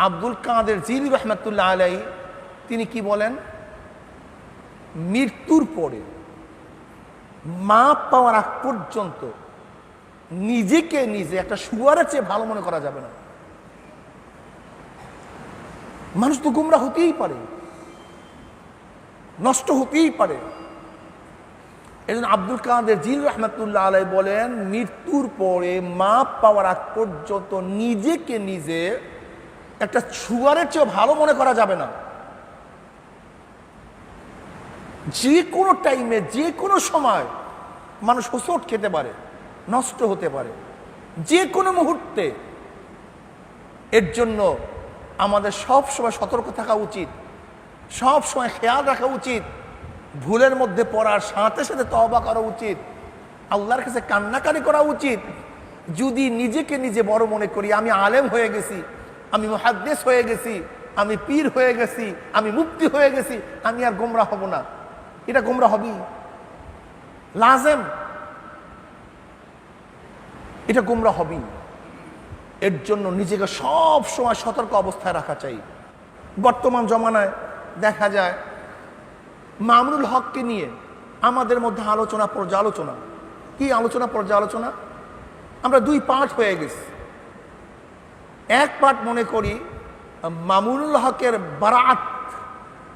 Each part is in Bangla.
আব্দুল কাদের জিলানী রহমাতুল্লাহ আলাইহি তিনি কি বলেন, মৃত্যুর পরে মাপ পাওয়ার আগ পর্যন্ত নিজেকে নিজে একটা শুয়ারের চেয়ে ভালো মনে করা যাবে না। মানুষ তো গুমরা হতেই পারে, নষ্ট হতেই পারে। এই জন্য আব্দুল কাদের জিলানী রহমাতুল্লাহ আলাইহি বলেন, মৃত্যুর পরে মাপ পাওয়ার আগ পর্যন্ত নিজেকে নিজে একটা শুয়ারের চেয়ে ভালো মনে করা যাবে না। যে কোনো টাইমে যে কোনো সময় মানুষ হোঁচট খেতে পারে, নষ্ট হতে পারে, যে কোনো মুহূর্তে। এর জন্য আমাদের সব সময় সতর্ক থাকা উচিত, সব সময় খেয়াল রাখা উচিত, ভুলের মধ্যে পড়ার সাথে সাথে তওবা করা উচিত, আল্লাহর কাছে কান্নাকারি করা উচিত। যদি নিজেকে নিজে বড় মনে করি, আমি আলেম হয়ে গেছি, আমি মুহাদ্দিস হয়ে গেছি, আমি পীর হয়ে গেছি, আমি মুফতি হয়ে গেছি, আমি আর গোমরা হব না, এটা গোমরা হবি লাজেম, এটা গোমরা হবি। এর জন্য নিজেকে সব সময় সতর্ক অবস্থায় রাখা চাই। বর্তমান জমানায় দেখা যায় মামুনুল হককে নিয়ে আমাদের মধ্যে আলোচনা পর্যালোচনা। কি আলোচনা পর্যালোচনা? আমরা দুই পার্ট হয়ে গেছি। এক পার্ট মনে করি মামুনুল হকের বারাত,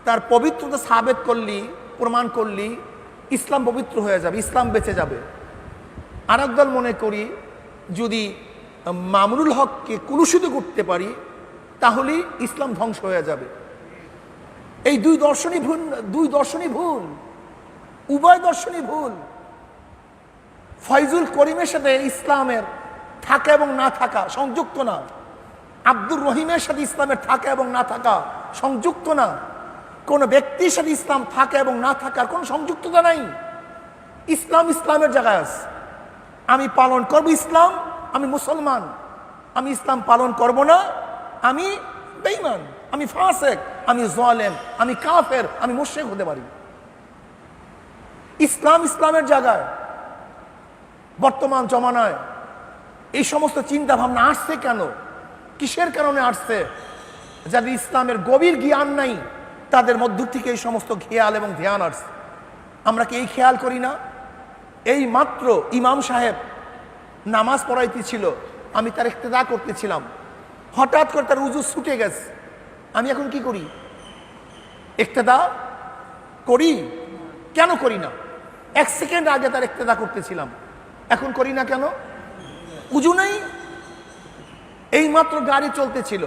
তার পবিত্রতা সাবেত করলি, প্রমাণ করলি ইসলাম পবিত্র হয়ে যাবে, ইসলাম বেঁচে যাবে। আর একদল মনে করি যদি মামুনুল হককে কুলুষিত করতে পারি তাহলে ইসলাম ধ্বংস হয়ে যাবে। এই দুই দর্শনই ভুল, উভয় দর্শনই ভুল। ফয়জুল করিমের সাথে ইসলামের থাকা এবং না থাকা সংযুক্ত না, আব্দুর রহিমের সাথে ইসলামের থাকা এবং না থাকা সংযুক্ত না, কোন ব্যক্তির সাথে ইসলাম থাকা এবং না থাকার কোন সংযুক্ততা নাই। ইসলাম ইসলামের জায়গায় আছে। আমি পালন করব ইসলাম, আমি মুসলমান। আমি ইসলাম পালন করব না, আমি বেঈমান, আমি ফাসেক, আমি জালেম, আমি কাফের, আমি মুশরিক হতে পারি। ইসলাম ইসলামের জায়গায়। বর্তমান জমানায় এই সমস্ত চিন্তা ভাবনা আসছে কেন? কিসের কারণে আসছে? যাদের ইসলামের গভীর জ্ঞান নাই তাদের মধ্য থেকে এই সমস্ত খেয়াল এবং ধ্যান আসছে। আমরা কি এই খেয়াল করি না? এই মাত্র ইমাম সাহেব নামাজ পড়াইতেছিল, আমি তার ইক্তেদা করতেছিলাম, হঠাৎ করে তার উজু ছুটে গেছে। আমি এখন কি করি? ইক্তেদা করি? কেন করি না? এক সেকেন্ড আগে তার ইক্তেদা করতেছিলাম, এখন করি না কেন? উজু নাই। এই মাত্র গাড়ি চলতেছিল,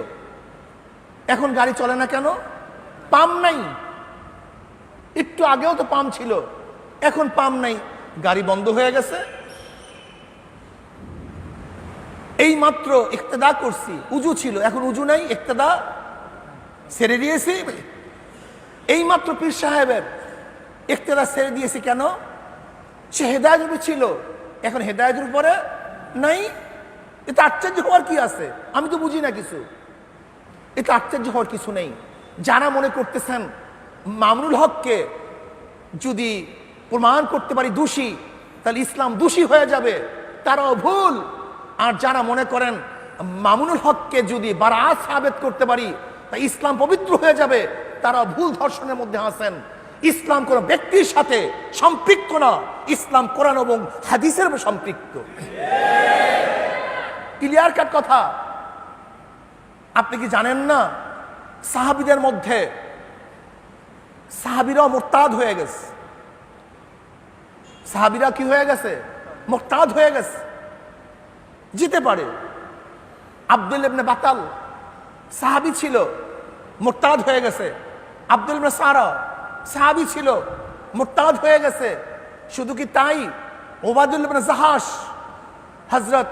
এখন গাড়ি চলে না কেন? পাম্প নাই। একটু আগেও তো পাম্প ছিল, এখন পাম্প নাই, গাড়ি বন্ধ হয়ে গেছে। এই মাত্র ইক্তেদা করছি, উজু ছিল, এখন উজু নাই, ইক্তেদা ছেড়ে দিয়েছি। এই মাত্র পীর সাহেবের ইক্তেদা ছেড়ে দিয়েছি কেন? সে হেদায়েতের ছিল, এখন হেদায়েতের উপরে নাই। এটা আশ্চর্য হওয়ার কি আছে? আমি তো বুঝি না কিছু। এটা আশ্চর্য হওয়ার কিছু নেই। যারা মনে করতেছেন মামুনুল হককে যদি প্রমাণ করতে পারি দোষী, তাহলে ইসলাম দোষী হয়ে যাবে, তারাও ভুল। আর যারা মনে করেন মামুনুল হককে যদি বারাত সাবেত করতে পারি তা ইসলাম পবিত্র হয়ে যাবে, তারা ভুল দর্শনের মধ্যে আছেন। ইসলাম কোন ব্যক্তির সাথে সম্পৃক্ত না, ইসলাম কোরআন এবং হাদিসের সম্পৃক্ত। ক্লিয়ার কাট কথা। আপনি কি জানেন না সাহাবীদের মধ্যে সাহাবীরা মুরতাদ হয়ে গেছে? সাহাবীরা কি হয়ে গেছে? মুরতাদ হয়ে গেছে। যেতে পারে। আব্দুল ইবনে বাতাল সাহাবী ছিল, মুরতাদ হয়ে গেছে। আব্দুল ইবনে সারা সাহাবী ছিল, মুরতাদ হয়ে গেছে। শুধু কি তাই? ওবায়দুল ইবনে জাহাশ হযরত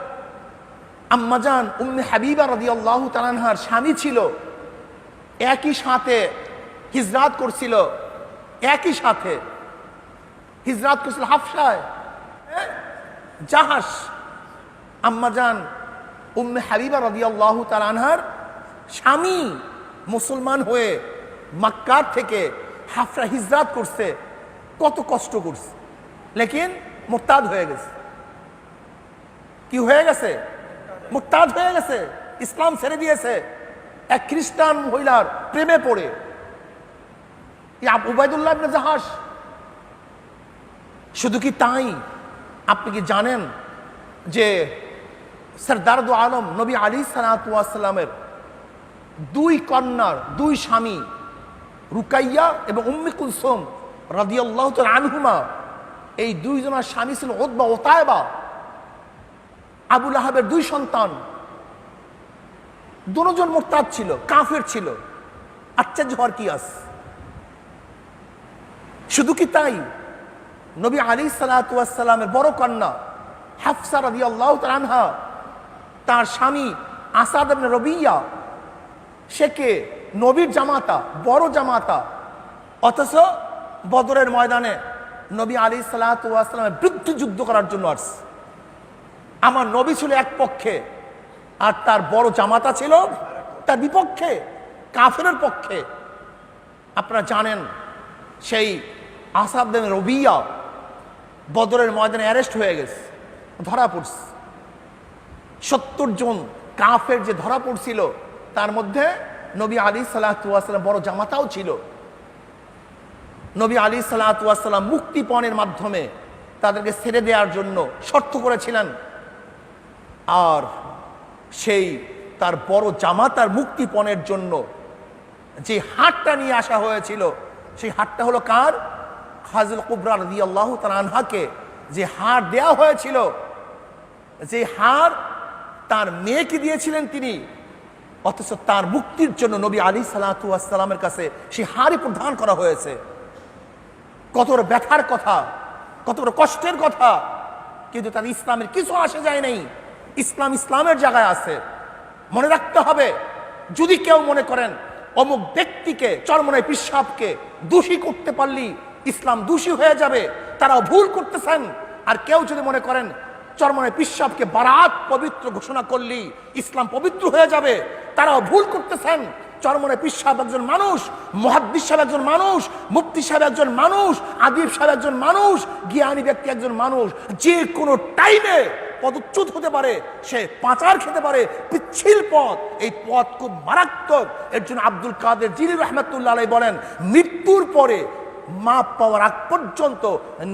আম্মাজান উম্মে হাবিবা রাদিয়াল্লাহু তাআলা আনহার স্বামী ছিল, একই সাথে হিজরাত করছিল, একই সাথে হিজরাত করছিল হাফসায়। জাহাশ আম্মাজান উম্মে হাবিবা রাদিয়াল্লাহু তাআলা আনহার স্বামী মুসলমান হয়ে মক্কা থেকে হাফসা হিজরাত করছে, কত কষ্ট করছে, লেকিন মুরতাদ হয়ে গেছে। কি হয়ে গেছে? মুরতাদ হয়ে গেছে, ইসলাম ছেড়ে দিয়েছে। এক খ্রিস্টান মহিলার প্রেমে পড়ে, উবাইদুল্লাহ ইবনে জাহাশ। শুধু কি তাই, আপনি কি জানেন যে সরদার দু আলম নবী আলী সাল্লাল্লাহু আলাইহি ওয়াসাল্লামের দুই কন্যার দুই স্বামী রুকাইয়া এবং উম্মে কুলসুম রাদিয়াল্লাহু তাআলা আনহুমা, এই দুইজনের স্বামী ছিল উতবা ও তায়েবা, আবু লাহাবের দুই সন্তান। দুজন মুরতাদ ছিল, কাফের ছিল। আশ্চর্য হওয়ার কি আছে? শুধু কি তাই, নবী আলাইহিস সালাতু ওয়াস সালামের বড় কন্যা হাফসা রাদিয়াল্লাহু তাআলা আনহা, তার স্বামী আসাদ ইবনে রবিয়া, সে কে? নবীর জামাতা, বড় জামাতা, অথচ বদরের ময়দানে নবী আলাইহিস সালাতু ওয়াস সালামের বিরুদ্ধে যুদ্ধ করার জন্য আসছে। আমার নবী ছিল এক পক্ষে, আর তার বড় জামাতা ছিল তার বিপক্ষে, কাফেরের পক্ষে। আপনারা জানেন সেই আসাদ ইবনে রবিয়া বদরের ময়দানে অ্যারেস্ট হয়ে গেছে, ধরা পড়ছে। 70 জন কাফের যে ধরা পড়ছিল, তার মধ্যে নবী আলাইহিস সালাতু ওয়াস সালাম বড় জামাতাও ছিল। নবী আলাইহিস সালাতু ওয়াস সালাম মুক্তিপণের মাধ্যমে তাদেরকে ছেড়ে দেওয়ার জন্য শর্ত করেছিলেন। আর সেই তার বড় জামাতার মুক্তিপণের জন্য যে হাটটা নিয়ে আসা হয়েছিল, সেই হাটটা হলো কার? খাদিজা কুবরা রাদিয়াল্লাহু তাআলা আনহাকে যে হার দেওয়া হয়েছিল, যে হার তার মেয়েকে দিয়েছিলেন তিনি, অথচ তার মুক্তির জন্য নবী আলাইহিস সালাতু ওয়াস সালামের কাছে সেই হারই প্রদান করা হয়েছে। কত বড় ব্যথার কথা, কত বড় কষ্টের কথা, কিন্তু তার ইসলামের কিছু আসে যায় নাই। ইসলাম ইসলামের জায়গায় আছে। মনে রাখতে হবে, যদি কেউ মনে করেন অমুক ব্যক্তিকে, চরমনাই পিশাবকে দোষী করতে পারলি ইসলাম দোষী হয়ে যাবে, তারাও ভুল করতেছেন। আর কেউ যদি মনে করেন চরমনাই পিশাবকে বারাত পবিত্র ঘোষণা করলি ইসলাম পবিত্র হয়ে যাবে, তারাও ভুল করতেছেন। চরমনাই পিশাব একজন মানুষ, মুহাদ্দিস সাহেব একজন মানুষ, মুফতি সাহেব একজন মানুষ, আদিব সাহেব একজন মানুষ, জ্ঞানী ব্যক্তি একজন মানুষ। যে কোনো টাইমে পদচ্যুত হতে পারে, সে পাচার খেতে পারে, পিচ্ছিল পথ, এই পথ খুব মারাত্মক। এর জন্য আব্দুল কাদের জিলানী রাহমাতুল্লাহ আলাইহি বলেন, মৃত্যুর পরে মাপ পাওয়ার আগ পর্যন্ত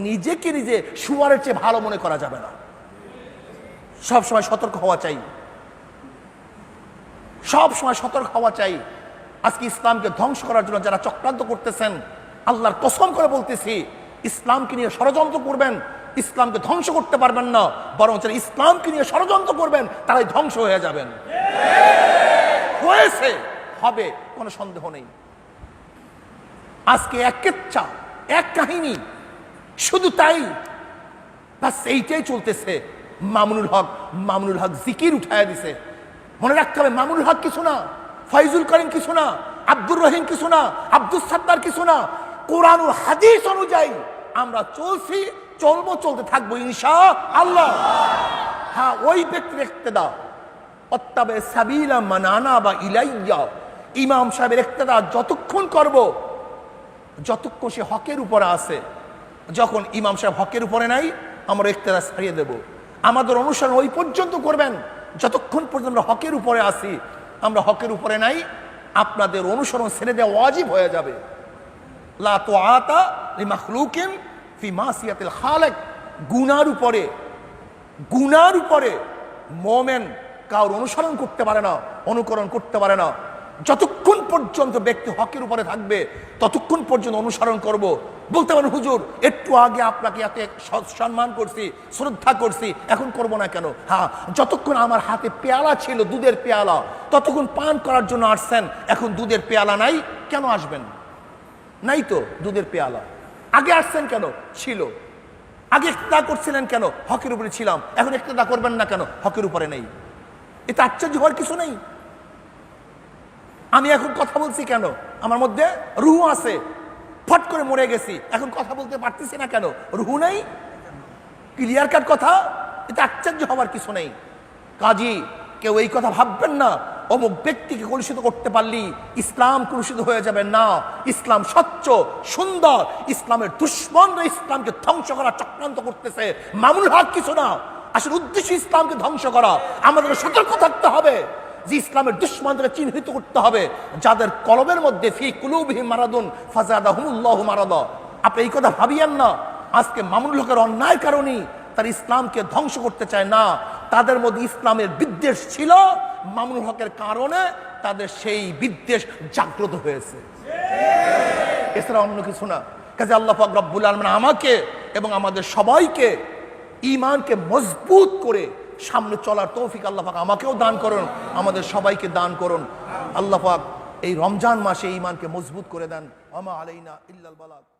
নিজেকে নিজে শুয়ারের চেয়ে ভালো মনে করা যাবে না। সবসময় সতর্ক হওয়া চাই, সবসময় সতর্ক হওয়া চাই। আজকে ইসলামকে ধ্বংস করার জন্য যারা চক্রান্ত করতেছেন, আল্লাহর কসম করে বলতেছি, ইসলামকে নিয়ে ষড়যন্ত্র করবেন, ইসলামকে ধ্বংস করতে পারবেন না, বরং যারা ইসলামকে নিয়ে ষড়যন্ত্র করবেন তারাই ধ্বংস হয়ে যাবেন। হয়েছে, হবে, কোনো সন্দেহ নেই। আজকে এক কেচ্ছা, এক কাহিনী, শুধু তাই, বাস এইটাই চলতেছে। মামুনুল হক জিকির উঠায় দিছে। মনে রাখতে হবে, মামুনুল হক কিছু না, ফয়জুল করিম কিছু না, আব্দুর রহিম কিছু না, আব্দুল সাত্তার কিছু না। কোরআন ও হাদিস অনুযায়ী আমরা চলছি, চলবো, চলতে থাকবো ইনশাআল্লাহ। হ্যাঁ, ওই ব্যক্তির ইক্তেদা, অত্তাবে সাবিলা মান আনাবা ইলাইয়া, ইমাম সাহেবের ইক্তেদা যতক্ষণ করব, যতক্ষণ সে হকের উপরে আছে। যখন ইমাম সাহেব হকের উপরে নাই, আমরা ইক্তেদা ছাড়িয়ে দেব। আমাদের অনুসরণ ওই পর্যন্ত করবেন যতক্ষণ পর্যন্ত আমরা হকের উপরে আসি। আমরা হকের উপরে নাই, আপনাদের অনুসরণ ছেড়ে দেওয়া ওয়াজিব হয়ে যাবে। লা তুআতা লিমাখলুকিন ফি মাসিয়াতিল খালিক। গুনার উপরে মুমিন কারোর অনুসরণ করতে পারে না, অনুকরণ করতে পারে না। যতক্ষণ পর্যন্ত ব্যক্তি হকের উপরে থাকবে ততক্ষণ পর্যন্ত অনুসরণ করব। বলতে পারেন, হুজুর একটু আগে আপনাকে এত সম্মান করছি, শ্রদ্ধা করছি, এখন করব না কেন? হ্যাঁ, যতক্ষণ আমার হাতে পেয়ালা ছিল, দুধের পেয়ালা, ততক্ষণ পান করার জন্য আসছেন। এখন দুধের পেয়ালা নাই, কেন আসবেন? নাই তো দুধের পেয়ালা। আগে আসছেন কেন? ছিল। আগে ইক্তেদা করছিলেন কেন? হকের উপরে ছিলাম। এখন ইক্তেদা করবেন না কেন? হকের উপরে নেই। এটা আশ্চর্য হওয়ার কিছু নেই। আমি এখন কথা বলছি কেন? আমার মধ্যে রুহ আছে, ফট করে মরে গেছি, এখন কথা বলতে পারতেছি না কেন? রুহ নেই, ক্লিয়ার কাট কথা। এটা আশ্চর্য হওয়ার কিছু নেই। কাজী কেউ এই কথা ভাববেন না অমুক ব্যক্তিকে কলুষিত করতে পারলি ইসলাম কলুষিত হয়ে যাবে না। ইসলাম স্বচ্ছ, সুন্দর। ইসলামের দুশ্মনরা ইসলামকে ধ্বংস করার চক্রান্ত করতেছে। মামুনুল হক কিছু না, আসলে উদ্দেশ্য ইসলামকে ধ্বংস করা। আমাদের সতর্ক থাকতে হবে। যে ইসলামের দুশমনদের চিহ্নিত করতে হবে, যাদের কলবের মধ্যে ফি কুলুবিহিম মারাদুন ফাজাদাহুমুল্লাহু মারাদা। আপনি এই কথা ভাবিয়েন না আজকে মামুনুল হকের অন্যায় কারণেই তার ইসলামকে ধ্বংস করতে চায় না, তাদের মধ্যে ইসলামের বিদ্বেষ ছিল, মামুনুল হকের কারণে তাদের সেই বিদ্বেষ জাগ্রত হয়েছে, এছাড়া অন্য কিছু না। কাজে আল্লাহ পাক রব্বুল আলামিন আমাকে এবং আমাদের সবাইকে ঈমানকে মজবুত করে সামনে চলার তৌফিক আল্লাহ পাক আমাকেও দান করুন, আমাদের সবাইকে দান করুন। আল্লাহ পাক এই রমজান মাসে ঈমানকে মজবুত করে দেন। আমা আলাইনা ইল্লাল বালাগ।